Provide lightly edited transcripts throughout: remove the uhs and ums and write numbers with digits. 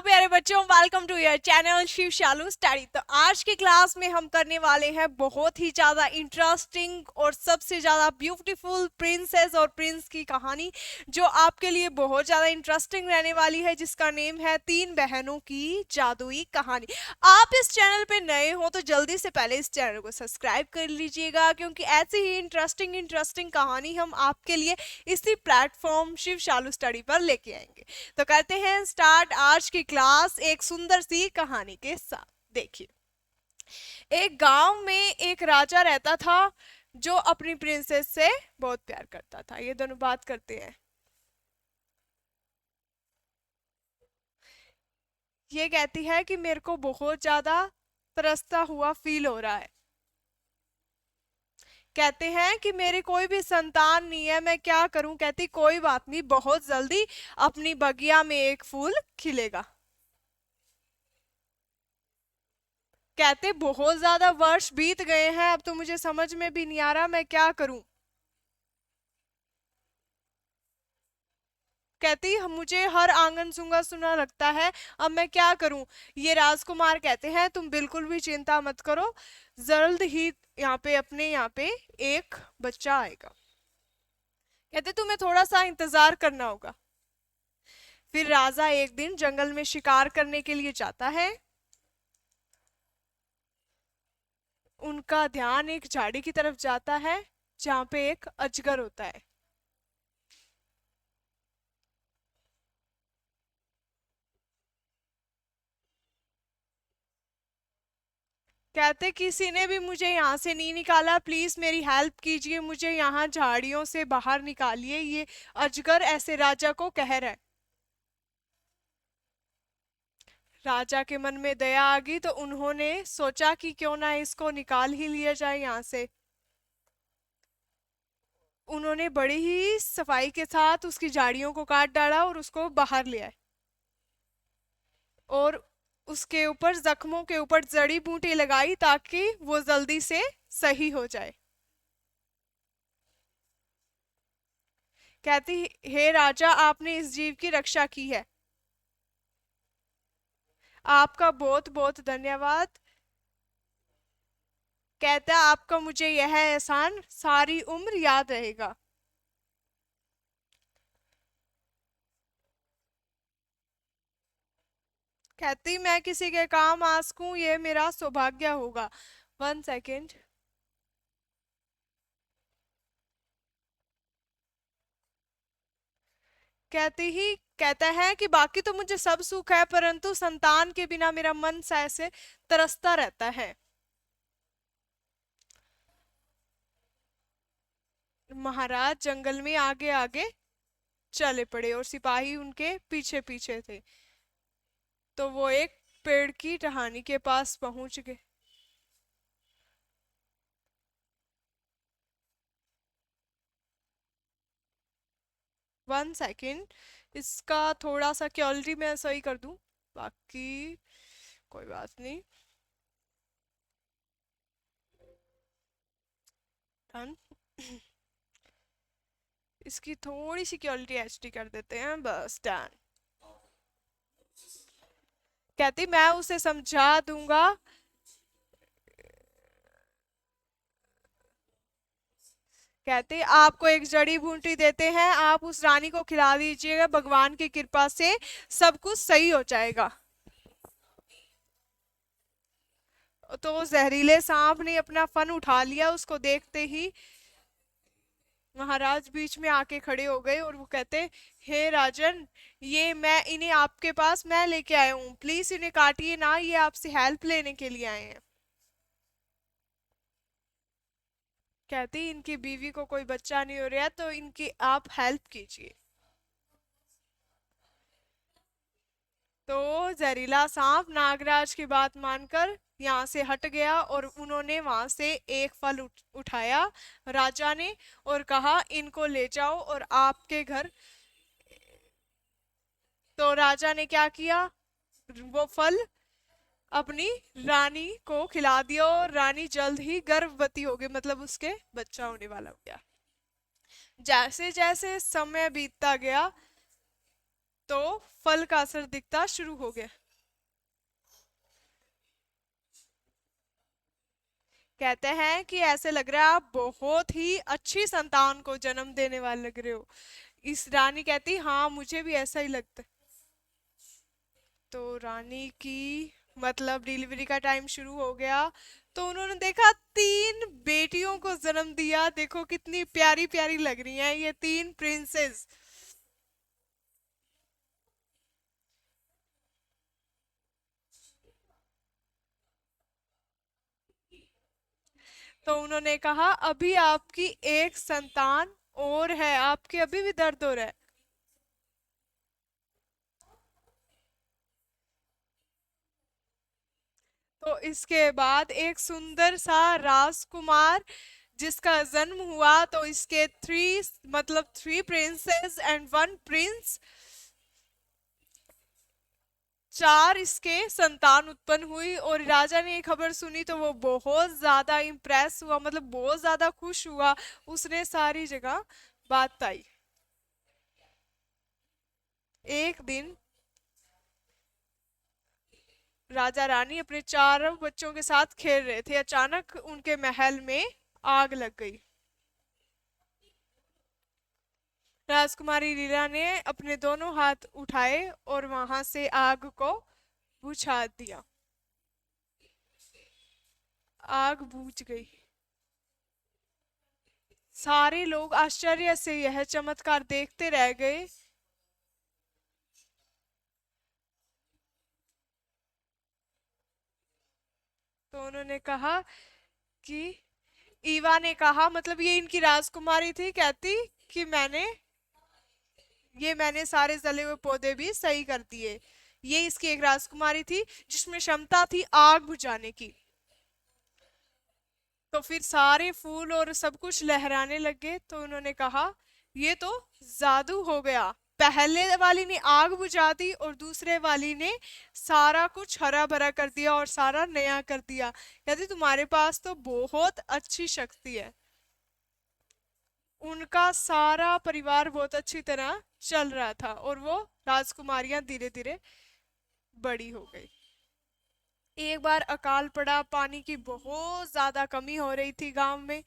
प्यारे बच्चों, welcome to your channel Shiv Shalu study. तो आज की क्लास में हम करने वाले हैं बहुत ही ज़्यादा इंटरेस्टिंग और सबसे ज़्यादा ब्यूटीफुल प्रिंसेस और प्रिंस की कहानी, जो आपके लिए बहुत ज़्यादा इंटरेस्टिंग रहने वाली है, जिसका नेम है तीन बहनों की जादुई कहानी। आप इस चैनल पे नए हो तो जल्दी से पहले इस चैनल को सब्सक्राइब कर लीजिएगा, क्योंकि ऐसी ही इंटरेस्टिंग कहानी हम आपके लिए इसी प्लेटफॉर्म शिव शालू स्टडी पर लेके आएंगे। तो करते हैं स्टार्ट आज की क्लास एक सुंदर सी कहानी के साथ। देखिए, एक गांव में एक राजा रहता था जो अपनी प्रिंसेस से बहुत प्यार करता था। ये दोनों बात करते हैं। ये कहती है कि मेरे को बहुत ज्यादा तरसता हुआ फील हो रहा है। कहते हैं कि मेरी कोई भी संतान नहीं है, मैं क्या करूं। कहती कोई बात नहीं, बहुत जल्दी अपनी बगिया में एक फूल खिलेगा। कहते बहुत ज्यादा वर्ष बीत गए हैं, अब तो मुझे समझ में भी नहीं आ रहा मैं क्या करूं। कहती मुझे हर आंगन सूंगा सुना लगता है, अब मैं क्या करूं। ये राजकुमार कहते हैं तुम बिल्कुल भी चिंता मत करो, जल्द ही यहाँ पे एक बच्चा आएगा। कहते तुम्हें थोड़ा सा इंतजार करना होगा। फिर राजा एक दिन जंगल में शिकार करने के लिए जाता है। उनका ध्यान एक झाड़ी की तरफ जाता है जहाँ पे एक अजगर होता है। कहते किसी ने भी मुझे यहाँ से नहीं निकाला, प्लीज मेरी हेल्प कीजिए, मुझे यहाँ झाड़ियों से बाहर निकालिए, ये अजगर ऐसे राजा को कह रहा है। राजा के मन में दया आ गई, तो उन्होंने सोचा कि क्यों ना इसको निकाल ही लिया जाए यहाँ से। उन्होंने बड़ी ही सफाई के साथ उसकी झाड़ियों को काट डाला और उसको बाहर ले आए, और उसके ऊपर जख्मों के ऊपर जड़ी बूटी लगाई ताकि वो जल्दी से सही हो जाए। कहती हे राजा, आपने इस जीव की रक्षा की है, आपका बहुत बहुत धन्यवाद। कहता आपका मुझे यह एहसान सारी उम्र याद रहेगा। कहती मैं किसी के काम आ सकूं, ये मेरा सौभाग्य होगा। 1 सेकेंड। कहती ही कहता है कि बाकी तो मुझे सब सुख है, परंतु संतान के बिना मेरा मन सा ऐसे तरसता रहता है। महाराज जंगल में आगे आगे चले पड़े और सिपाही उनके पीछे पीछे थे। तो वो एक पेड़ की टहनी के पास पहुंच गए। 1 सेकेंड, इसका थोड़ा सा क्वालिटी मैं सही कर दूं, बाकी कोई बात नहीं। डन। इसकी थोड़ी सी क्वालिटी एचडी कर देते हैं, बस डन। कहती मैं उसे समझा दूंगा। कहते आपको एक जड़ी बूटी देते हैं, आप उस रानी को खिला दीजिएगा, भगवान की कृपा से सब कुछ सही हो जाएगा। तो जहरीले सांप ने अपना फन उठा लिया। उसको देखते ही महाराज बीच में आके खड़े हो गए और वो कहते हे राजन, ये मैं इन्हें आपके पास मैं लेके आया हूँ, प्लीज इन्हें काटिए ना, ये आपसे हेल्प लेने के लिए आए हैं। कहती इनकी बीवी को कोई बच्चा नहीं हो रहा, तो इनकी आप हेल्प कीजिए। तो जहरीला सांप नागराज की बात मानकर यहाँ से हट गया, और उन्होंने वहां से एक फल उठाया राजा ने, और कहा इनको ले जाओ और आपके घर। तो राजा ने क्या किया, वो फल अपनी रानी को खिला दिया, और रानी जल्द ही गर्भवती हो गई, मतलब उसके बच्चा होने वाला हो गया। जैसे जैसे समय बीतता गया तो फल का असर दिखना शुरू हो गया। कहते हैं कि ऐसे लग रहा है आप बहुत ही अच्छी संतान को जन्म देने वाले लग रहे हो। इस रानी कहती हाँ मुझे भी ऐसा ही लगता है। तो रानी की मतलब डिलीवरी का टाइम शुरू हो गया। तो उन्होंने देखा 3 बेटियों को जन्म दिया। देखो कितनी प्यारी प्यारी लग रही हैं ये 3 प्रिंसेस। तो उन्होंने कहा अभी आपकी एक संतान और है, आपके अभी भी दर्द हो रहा है। तो इसके बाद एक सुंदर सा राजकुमार जिसका जन्म हुआ। तो इसके मतलब 3 प्रिंसेस एंड 1 प्रिंस, 4 इसके संतान उत्पन्न हुई। और राजा ने ये खबर सुनी तो वो बहुत ज्यादा इम्प्रेस हुआ, मतलब बहुत ज्यादा खुश हुआ। उसने सारी जगह बात बताई। एक दिन राजा रानी अपने 4 बच्चों के साथ खेल रहे थे, अचानक उनके महल में आग लग गई। राजकुमारी लीला ने अपने दोनों हाथ उठाए और वहां से आग को बुझा दिया। आग बुझ गई। सारे लोग आश्चर्य से यह चमत्कार देखते रह गए। तो उन्होंने कहा कि ईवा ने कहा, मतलब ये इनकी राजकुमारी थी, कहती कि मैंने सारे जले हुए पौधे भी सही कर दिए। ये इसकी एक राजकुमारी थी जिसमें क्षमता थी आग बुझाने की। तो फिर सारे फूल और सब कुछ लहराने लगे। तो उन्होंने कहा ये तो जादू हो गया। पहले वाली ने आग बुझा दी और दूसरे वाली ने सारा कुछ हरा भरा कर दिया और सारा नया कर दिया। कहती तुम्हारे पास तो बहुत अच्छी शक्ति है। उनका सारा परिवार बहुत अच्छी तरह चल रहा था और वो राजकुमारियां धीरे धीरे बड़ी हो गई। एक बार अकाल पड़ा, पानी की बहुत ज्यादा कमी हो रही थी गांव में।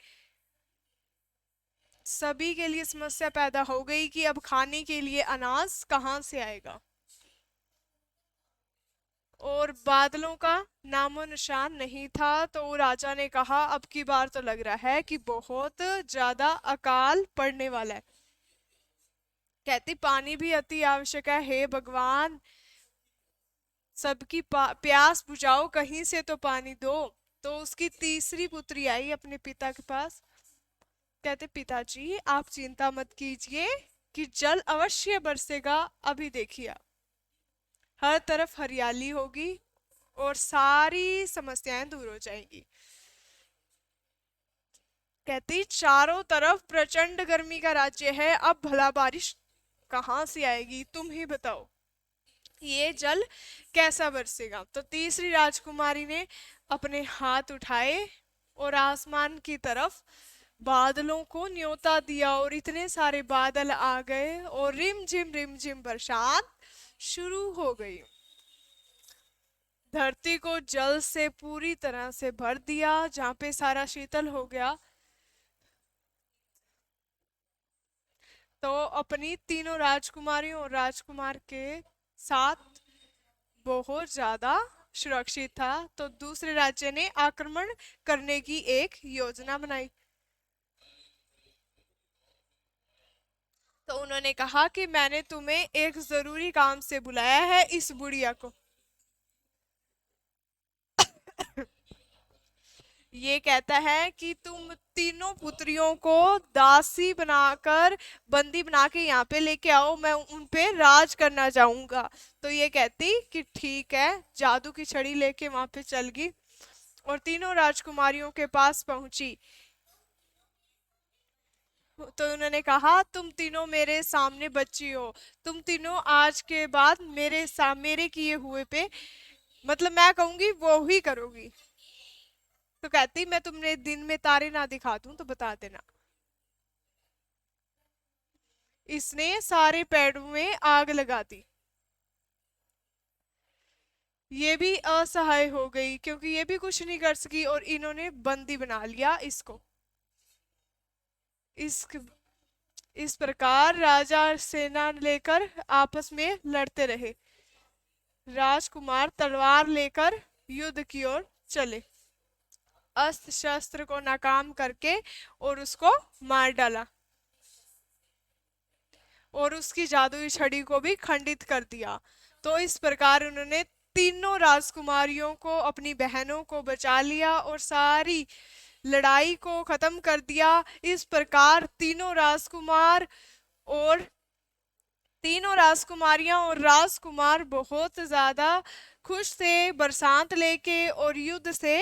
सभी के लिए समस्या पैदा हो गई कि अब खाने के लिए अनाज कहाँ से आएगा। और बादलों का नामो निशान नहीं था। तो राजा ने कहा अब की बार तो लग रहा है कि बहुत ज्यादा अकाल पड़ने वाला है। कहती पानी भी अति आवश्यक है, हे भगवान सबकी प्यास बुझाओ, कहीं से तो पानी दो। तो उसकी तीसरी पुत्री आई अपने पिता के पास। कहते पिताजी आप चिंता मत कीजिए कि जल अवश्य बरसेगा, अभी देखिए आप, हर तरफ हरियाली होगी और सारी समस्याएं दूर हो जाएंगी। कहती चारों तरफ प्रचंड गर्मी का राज्य है, अब भला बारिश कहाँ से आएगी, तुम ही बताओ ये जल कैसा बरसेगा। तो तीसरी राजकुमारी ने अपने हाथ उठाए और आसमान की तरफ बादलों को न्योता दिया और इतने सारे बादल आ गए और रिम झिम बरसात शुरू हो गई। धरती को जल से पूरी तरह से भर दिया, जहाँ पे सारा शीतल हो गया। तो अपनी तीनों राजकुमारियों और राजकुमार के साथ बहुत ज्यादा सुरक्षित था। तो दूसरे राज्य ने आक्रमण करने की एक योजना बनाई। तो उन्होंने कहा कि मैंने तुम्हें एक जरूरी काम से बुलाया है इस बुढ़िया को। ये कहता है कि तुम तीनों पुत्रियों को दासी बनाकर बंदी बना के यहाँ पे लेके आओ, मैं उन पे राज करना चाहूंगा। तो ये कहती कि ठीक है, जादू की छड़ी लेके वहां पे चल गई और तीनों राजकुमारियों के पास पहुंची। तो उन्होंने कहा तुम तीनों मेरे सामने बच्ची हो, तुम तीनों आज के बाद मेरे किए हुए पे, मतलब मैं कहूंगी वो ही करोगी। तो कहती मैं तुमने दिन में तारे ना दिखा दूं तो बता देना। इसने सारे पेड़ों में आग लगा दी। ये भी असहाय हो गई क्योंकि ये भी कुछ नहीं कर सकी और इन्होंने बंदी बना लिया इसको। इस इस प्रकार राजा और सेना लेकर आपस में लड़ते रहे। राजकुमार तलवार लेकर युद्ध की ओर चले, अस्त्र शस्त्र को नाकाम करके और उसको मार डाला और उसकी जादुई छड़ी को भी खंडित कर दिया। तो इस प्रकार उन्होंने तीनों राजकुमारियों को, अपनी बहनों को बचा लिया और सारी लड़ाई को खत्म कर दिया। इस प्रकार और तीनों राजकुमारियां और राजकुमार बहुत ज्यादा खुश थे, बरसात लेके और युद्ध से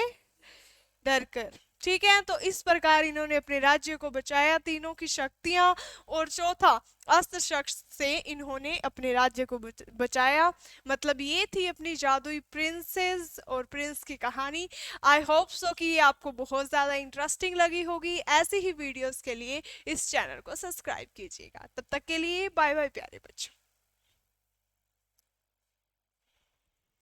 डर कर। ठीक है, तो इस प्रकार इन्होंने अपने राज्य को बचाया, तीनों की शक्तियां, और चौथा अस्त्र शस्त्र से इन्होंने अपने राज्य को बचाया। मतलब ये थी अपनी जादुई प्रिंसेस और प्रिंस की कहानी। आई होप सो कि ये आपको बहुत ज़्यादा इंटरेस्टिंग लगी होगी। ऐसी ही वीडियोस के लिए इस चैनल को सब्सक्राइब कीजिएगा। तब तक के लिए बाय बाय प्यारे बच्चों।